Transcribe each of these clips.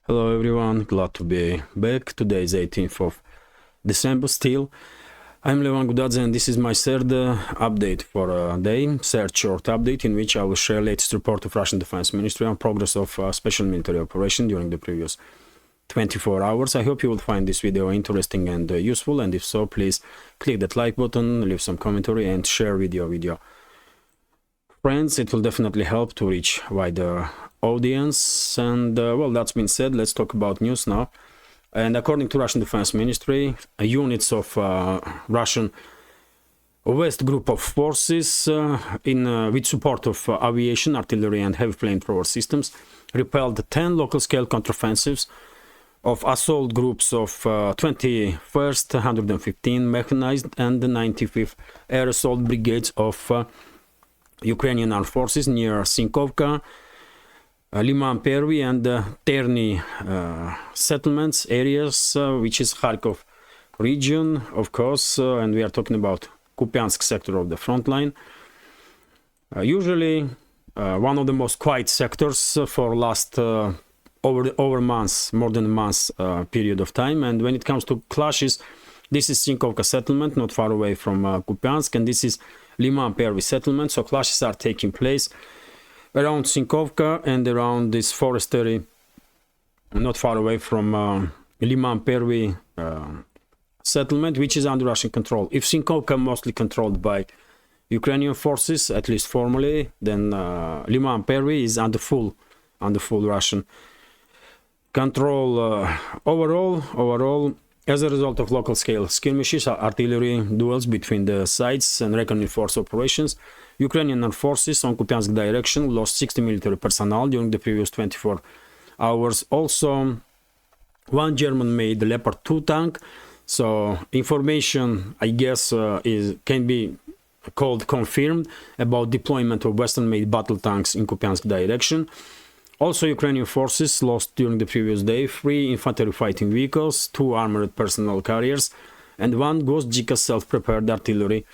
Hello everyone, glad to be back. Today is 18th of December still. I'm Levan Gudadze and this is my third update for a day, third short update in which I will share latest report of Russian Defense Ministry on progress of special military operation during the previous 24 hours. I hope you will find this video interesting and useful, and if so, please click that like button, leave some commentary and share video with your friends. It will definitely help to reach wider audience. And well, that's been said, let's talk about news now. And according to Russian Defense Ministry, units of Russian West Group of forces with support of aviation, artillery and heavy flamethrower systems repelled 10 local scale counteroffensives of assault groups of 21st, 115 mechanized and the 95th air assault brigades of Ukrainian armed forces near Sinkovka, Liman Pervi and Terny settlements areas, which is Kharkov region, of course, and we are talking about Kupiansk sector of the front line. Usually one of the most quiet sectors for last over months, more than a month period of time. And when it comes to clashes, this is Sinkovka settlement, not far away from Kupiansk, and this is Liman Pervi settlement. So clashes are taking place around Sinkovka and around this forestry, not far away from Liman Pervi settlement, which is under Russian control. If Sinkovka mostly controlled by Ukrainian forces, at least formally, then Liman Pervi is under full Russian control. Overall, as a result of local scale skirmishes, artillery duels between the sides and reckoning force operations, Ukrainian armed forces on Kupiansk direction lost 60 military personnel during the previous 24 hours. Also, one German-made Leopard 2 tank. So information, I guess, can be called confirmed about deployment of Western-made battle tanks in Kupiansk direction. Also, Ukrainian forces lost during the previous day 3 infantry fighting vehicles, 2 armored personnel carriers, and 1 Gosdzika self-prepared artillery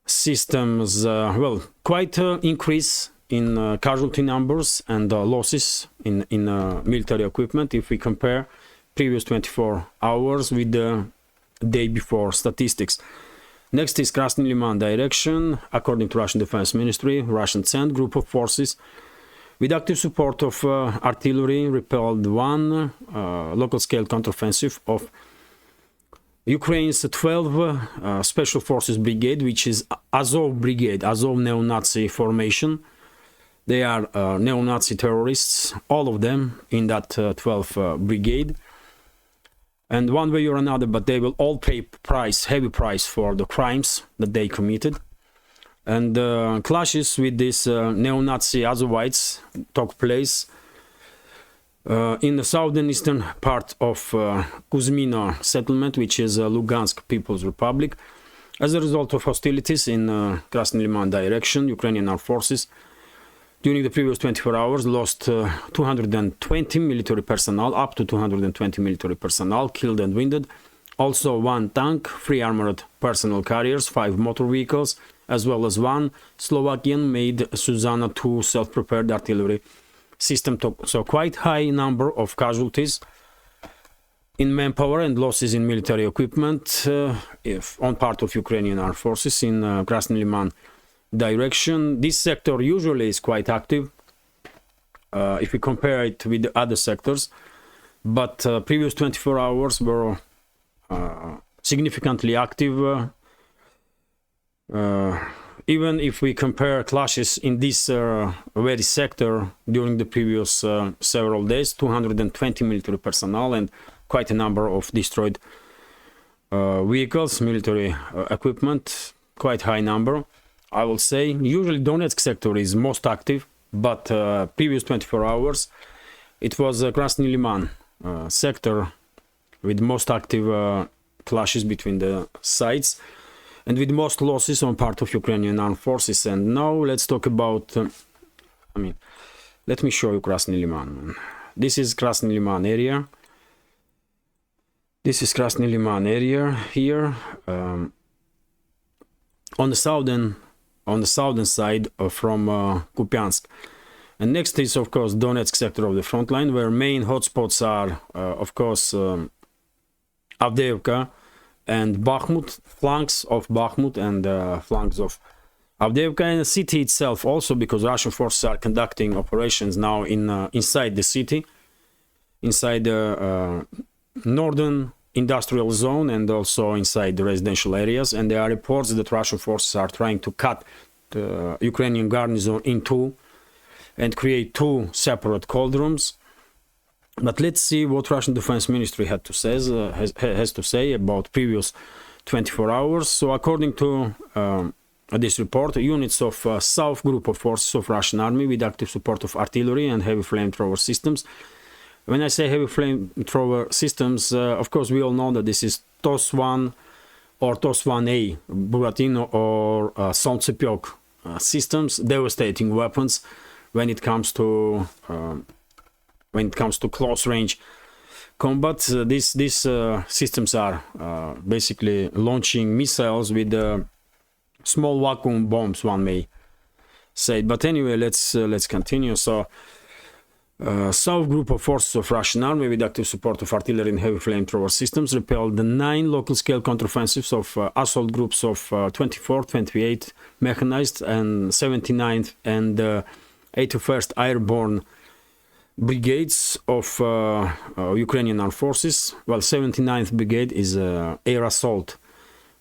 systems. Well, quite increase in casualty numbers and losses in military equipment if we compare previous 24 hours with the day before statistics. Next is Krasny Liman direction. According to Russian Defense Ministry, Russian sent group of forces with active support of artillery repelled 1 local scale counteroffensive of Ukraine's 12 Special Forces Brigade, which is Azov Brigade, Azov neo-Nazi formation. They are neo-Nazi terrorists, all of them in that 12 brigade. And one way or another, but they will all pay heavy price for the crimes that they committed. And clashes with these neo-Nazi Azovites took place in the southern eastern part of Kuzmino settlement, which is Lugansk People's Republic. As a result of hostilities in Krasny Liman direction, Ukrainian armed forces during the previous 24 hours lost 220 military personnel, up to 220 military personnel killed and wounded. Also 1 tank, 3 armored personnel carriers, 5 motor vehicles, as well as 1 Slovakian-made Suzana 2 self-prepared artillery system. So quite high number of casualties in manpower and losses in military equipment on part of Ukrainian armed forces in Krasny Liman direction. This sector usually is quite active if we compare it with the other sectors, but previous 24 hours were significantly active. Even if we compare clashes in this very sector during the previous several days, 220 military personnel and quite a number of destroyed vehicles, military equipment, quite high number, I will say. Usually Donetsk sector is most active, but previous 24 hours it was Krasny Liman sector with most active clashes between the sides and with most losses on part of Ukrainian armed forces. And now let's talk about, let me show you Krasny Liman. This is Krasny Liman area. This is Krasny Liman area here. On the southern side from Kupiansk. And next is, of course, Donetsk sector of the front line, where main hotspots are, of course, Avdiivka and Bakhmut, flanks of Bakhmut and flanks of Avdiivka, and the city itself also, because Russian forces are conducting operations now inside the city, inside the northern industrial zone and also inside the residential areas. And there are reports that Russian forces are trying to cut the Ukrainian garrison in two and create two separate cauldrons. But let's see what Russian Defense Ministry has to say about previous 24 hours. So according to this report, units of South Group of Forces of Russian Army with active support of artillery and heavy flamethrower systems. When I say heavy flamethrower systems, of course we all know that this is TOS-1 or TOS-1A, Buratino or Solntsepyok systems, devastating weapons when it comes to close range combat. These systems are basically launching missiles with small vacuum bombs, one may say. But anyway, let's continue. So South Group of Forces of Russian Army with active support of artillery and heavy flamethrower systems repelled the 9 local-scale counteroffensives of assault groups of 24th, 28th Mechanized and 79th and 81st Airborne brigades of Ukrainian armed forces. Well, 79th Brigade is Air Assault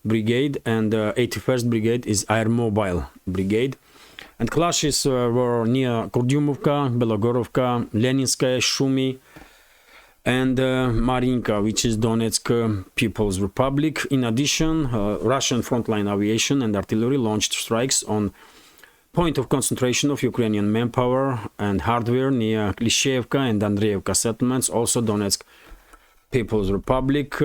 Brigade and 81st Brigade is Air Mobile Brigade. And clashes were near Kurdyumovka, Belogorovka, Leninskaya, Shumi, and Marinka, which is Donetsk People's Republic. In addition, Russian frontline aviation and artillery launched strikes on point of concentration of Ukrainian manpower and hardware near Klishevka and Andreevka settlements, also Donetsk People's Republic.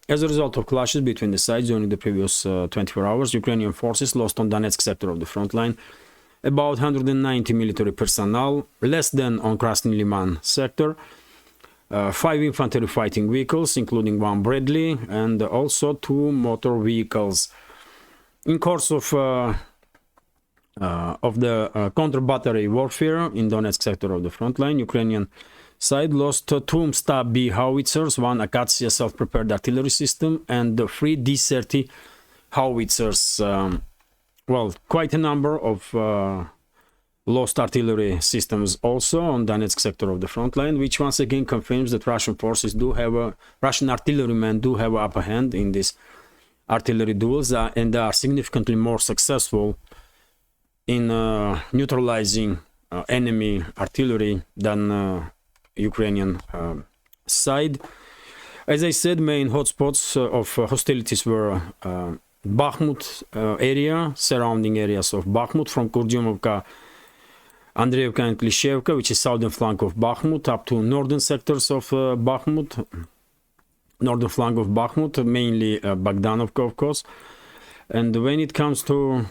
As a result of clashes between the sides during the previous 24 hours, Ukrainian forces lost on Donetsk sector of the front line about 190 military personnel, less than on Krasny Liman sector, 5 infantry fighting vehicles, including 1 Bradley, and also 2 motor vehicles. In course of the counter-battery warfare in Donetsk sector of the front line, Ukrainian side lost 2 Msta B howitzers, 1 Akatsiya self-prepared artillery system, and 3 D-30 howitzers. Well, quite a number of lost artillery systems also on Donetsk sector of the front line, which once again confirms that Russian forces Russian artillerymen do have upper hand in these artillery duels and are significantly more successful in neutralizing enemy artillery than Ukrainian side. As I said, main hotspots of hostilities were Bakhmut area, surrounding areas of Bakhmut, from Kurdyumovka, Andreevka and Klishevka, which is southern flank of Bakhmut, up to northern sectors of Bakhmut, northern flank of Bakhmut, mainly Bogdanovka, of course. And when it comes to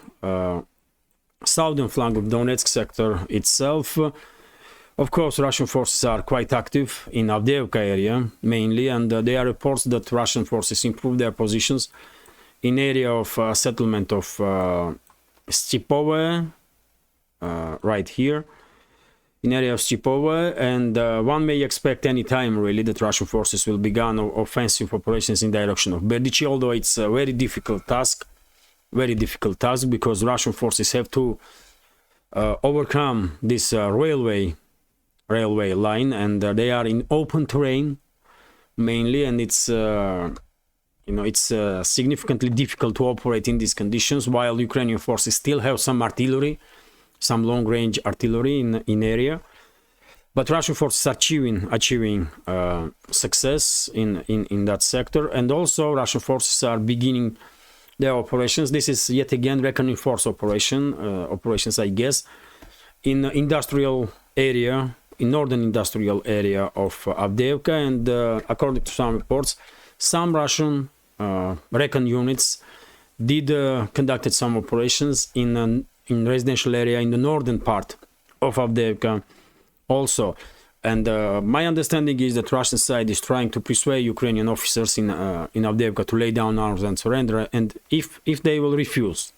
southern flank of Donetsk sector itself, of course, Russian forces are quite active in Avdiivka area, mainly, and there are reports that Russian forces improved their positions in area of settlement of Stepove, right here, in area of Stepove, and one may expect any time really that Russian forces will begin offensive operations in direction of Berdichi, although it's a very difficult task, because Russian forces have to overcome this railway line, and they are in open terrain mainly, and it's significantly difficult to operate in these conditions, while Ukrainian forces still have some artillery, some long-range artillery in area. But Russian forces are achieving success in that sector, and also Russian forces are beginning their operations. This is yet again reckoning force operations, I guess, in industrial area, in northern industrial area of Avdiivka, and according to some reports, some Russian recon units did conducted some operations in residential area in the northern part of Avdiivka also. And my understanding is that Russian side is trying to persuade Ukrainian officers in Avdiivka to lay down arms and surrender. And if they will refuse,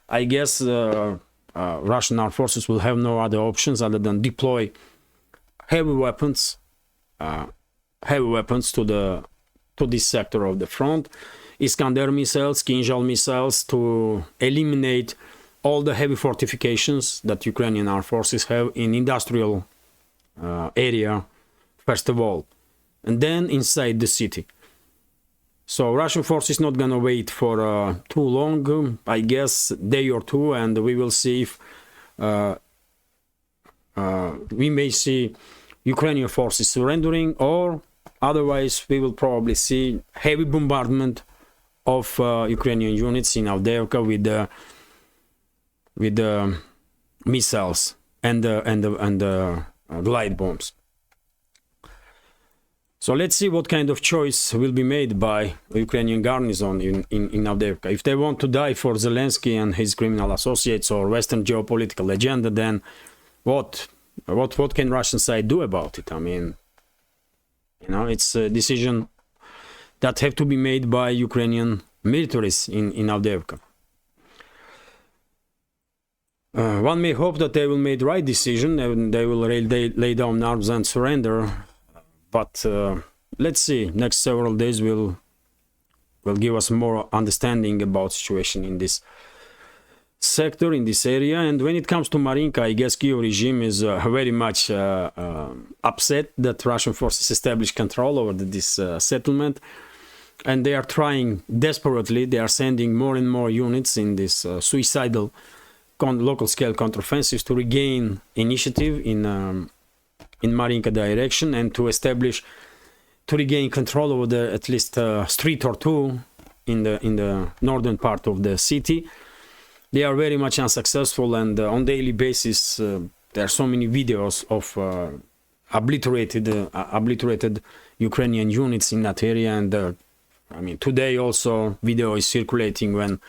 I guess Russian armed forces will have no other options other than deploy heavy weapons to this sector of the front, Iskander missiles, Kinzhal missiles, to eliminate all the heavy fortifications that Ukrainian armed forces have in industrial area, first of all, and then inside the city. So Russian forces not gonna wait for too long, I guess day or two, and we will see if we may see Ukrainian forces surrendering, or otherwise we will probably see heavy bombardment of Ukrainian units in Avdiivka with missiles and glide bombs. So let's see what kind of choice will be made by Ukrainian garrison in Avdiivka. If they want to die for Zelensky and his criminal associates or Western geopolitical agenda, then what can Russian side do about it? I mean, you know, it's a decision that have to be made by Ukrainian militaries in Avdiivka. One may hope that they will make the right decision and they will lay down arms and surrender. But let's see. Next several days will give us more understanding about situation in this sector, in this area. And when it comes to Marinka, I guess Kyiv regime is very much upset that Russian forces established control over this settlement, and they are trying desperately. They are sending more and more units in this suicidal local scale counteroffensives to regain initiative in Marinka direction and to regain control over the at least street or two in the northern part of the city. They are very much unsuccessful, and on daily basis there are so many videos of obliterated Ukrainian units in that area. And I mean, today also video is circulating when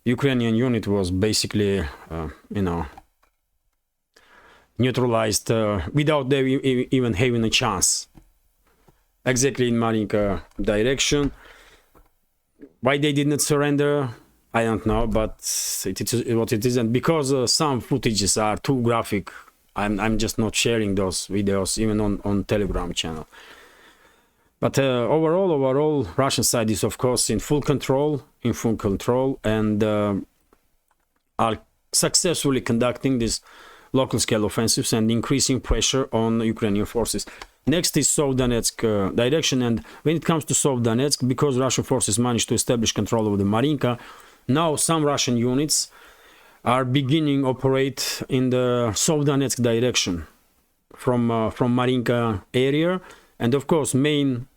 Ukrainian unit was basically neutralized without them even having a chance. Exactly in Marinka direction. Why they did not surrender, I don't know, but it is what it is. And because some footages are too graphic, I'm just not sharing those videos even on Telegram channel. But overall, Russian side is of course in full control, and are successfully conducting these local scale offensives and increasing pressure on Ukrainian forces. Next is Sovdanetsk direction, and when it comes to Sovdanetsk, because Russian forces managed to establish control over the Marinka, now some Russian units are beginning operate in the Sovdanetsk direction from Marinka area, and of course main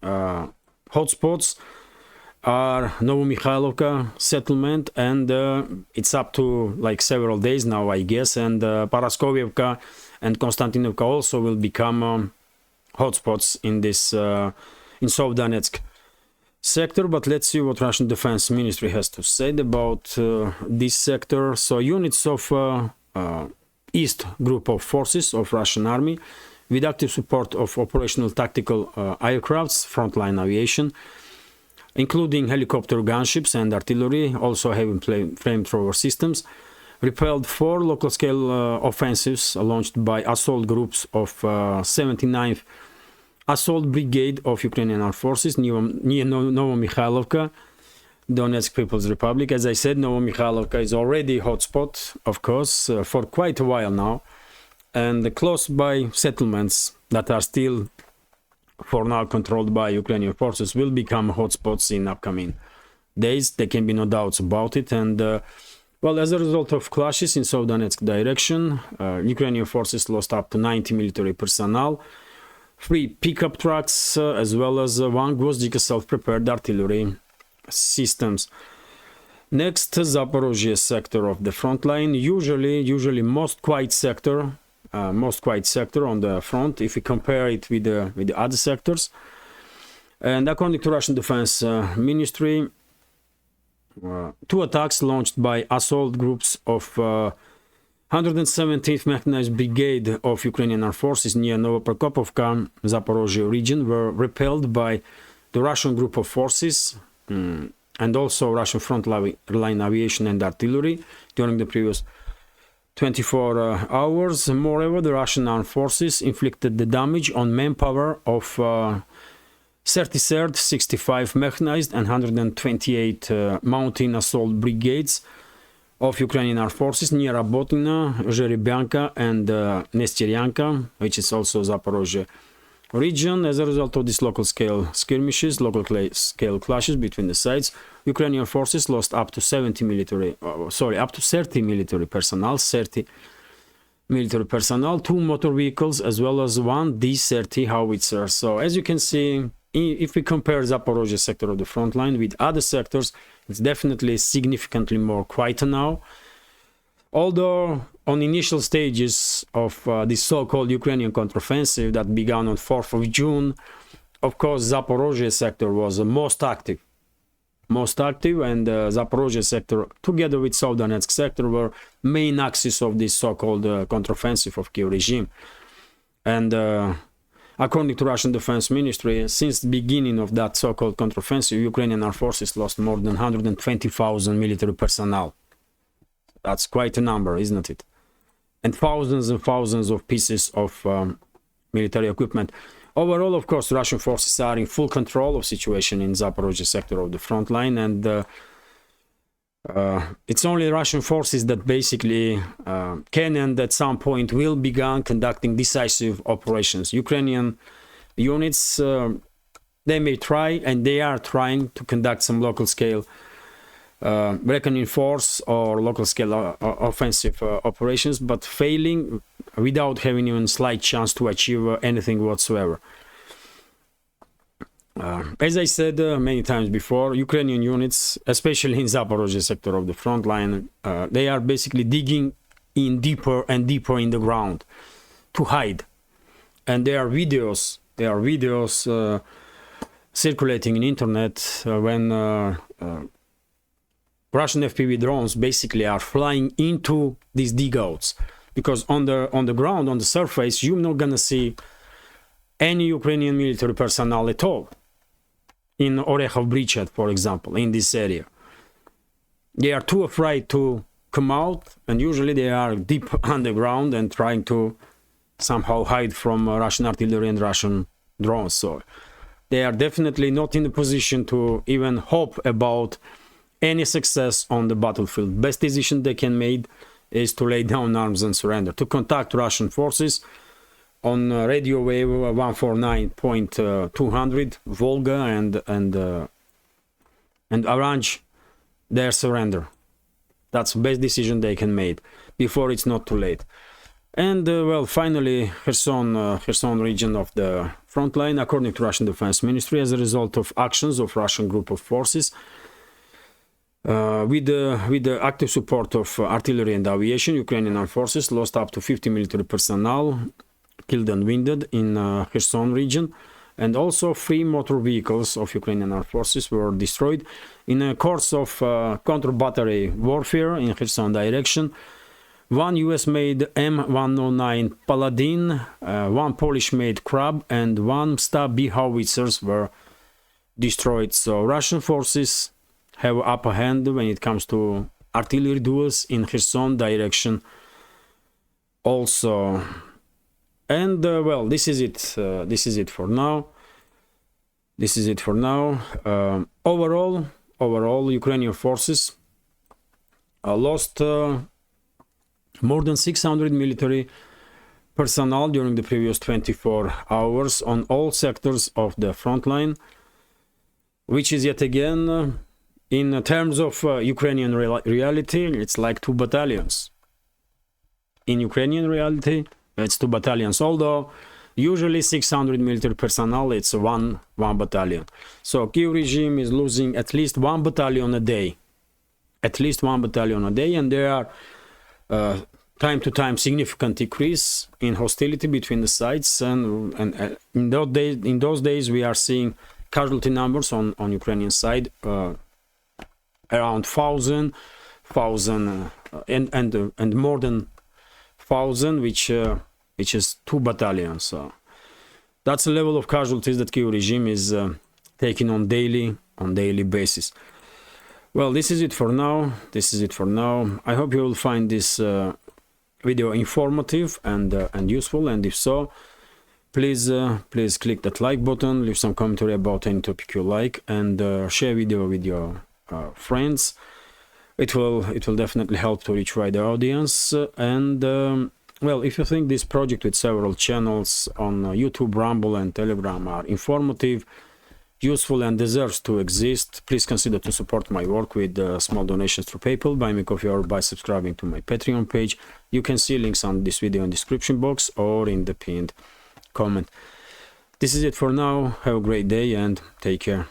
hotspots are Novomikhailivka settlement, and it's up to like several days now, I guess, and Paraskovievka and Konstantinovka also will become hotspots in this in Sovdanetsk sector. But let's see what Russian Defense Ministry has to say about this sector. So units of East group of forces of Russian army with active support of operational tactical aircrafts, frontline aviation, including helicopter gunships and artillery, also having flamethrower systems, repelled 4 local-scale offensives launched by assault groups of 79th Assault Brigade of Ukrainian Armed Forces near Novomikhailivka, Donetsk People's Republic. As I said, Novomikhailivka is already a hotspot, of course, for quite a while now, and close by settlements that are still for now controlled by Ukrainian forces will become hotspots in upcoming days. There can be no doubts about it. And well, as a result of clashes in Sovdanetsk direction, Ukrainian forces lost up to 90 military personnel, 3 pickup trucks, as well as 1 Gvozdika self-prepared artillery systems. Next, Zaporozhye sector of the front line, usually most quiet sector on the front if we compare it with the other sectors. And according to Russian Defense Ministry, 2 attacks launched by assault groups of 117th Mechanized Brigade of Ukrainian Armed Forces near Novoprokopovka, Zaporozhye region, were repelled by the Russian group of forces and also Russian frontline aviation and artillery during the previous 24 hours. Moreover, the Russian armed forces inflicted the damage on manpower of 33rd, 65 mechanized and 128 mountain assault brigades of Ukrainian armed forces near Rabotina, Zherebyanka and Nesteryanka, which is also Zaporozhye region. As a result of these local scale skirmishes, local scale clashes between the sides, Ukrainian forces lost up to 30 military personnel, 2 motor vehicles, as well as 1 D-30 howitzer. So as you can see, if we compare Zaporozhye sector of the front line with other sectors, it's definitely significantly more quieter now. Although on initial stages of this so-called Ukrainian counteroffensive that began on 4th of June, of course, Zaporozhye sector was most active, and Zaporozhye sector, together with South Donetsk sector, were main axis of this so-called counteroffensive of Kiev regime. And according to Russian Defense Ministry, since the beginning of that so-called counteroffensive, Ukrainian armed forces lost more than 120,000 military personnel. That's quite a number, isn't it? And thousands of pieces of military equipment. Overall, of course, Russian forces are in full control of situation in Zaporozhye sector of the front line, and it's only Russian forces that basically can and at some point will begin conducting decisive operations. Ukrainian units, they may try, and they are trying to conduct some local scale reckoning force or local scale offensive operations, but failing without having even slight chance to achieve anything whatsoever. As I said many times before, Ukrainian units, especially in Zaporozhye sector of the front line, they are basically digging in deeper and deeper in the ground to hide. And there are videos circulating in internet when Russian FPV drones basically are flying into these digouts, because on the ground, on the surface, you're not gonna see any Ukrainian military personnel at all. In Orekhov Bridgehead, for example, in this area, they are too afraid to come out, and usually they are deep underground and trying to somehow hide from Russian artillery and Russian drones. So they are definitely not in a position to even hope about any success on the battlefield. Best decision they can make is to lay down arms and surrender, to contact Russian forces on radio wave 149.200 Volga and arrange their surrender. That's the best decision they can make before it's not too late. And well, finally, Kherson region of the front line, according to Russian Defense Ministry, as a result of actions of Russian group of forces, with the active support of artillery and aviation, Ukrainian armed forces lost up to 50 military personnel, killed and wounded in Kherson region, and also 3 motor vehicles of Ukrainian armed forces were destroyed in a course of counter-battery warfare in Kherson direction. 1 US-made M109 Paladin, 1 Polish-made Krab, and 1 Stab B howitzers were destroyed. So Russian forces have upper hand when it comes to artillery duels in Kherson direction also. And well, this is it for now. Overall, Ukrainian forces lost more than 600 military personnel during the previous 24 hours on all sectors of the front line, which is yet again, in terms of Ukrainian reality, it's like 2 battalions. In Ukrainian reality, it's 2 battalions, although usually 600 military personnel, it's one battalion. So Kiev regime is losing at least 1 battalion a day. And there are time to time significant decrease in hostility between the sides, and in those days we are seeing casualty numbers on Ukrainian side around 1,000 and more than 1,000, which is 2 battalions. So that's the level of casualties that Kiev regime is taking on daily basis. Well, this is it for now. I hope you will find this video informative and useful, and if so, please click that like button, leave some commentary about any topic you like, and share video with your friends. It will definitely help to reach wider audience. And well, if you think this project with several channels on YouTube, Rumble and Telegram are informative, useful and deserves to exist, please consider to support my work with small donations through PayPal, Buy Me Coffee, or by subscribing to my Patreon page. You can see links on this video in the description box or in the pinned comment. This is it for now. Have a great day and take care.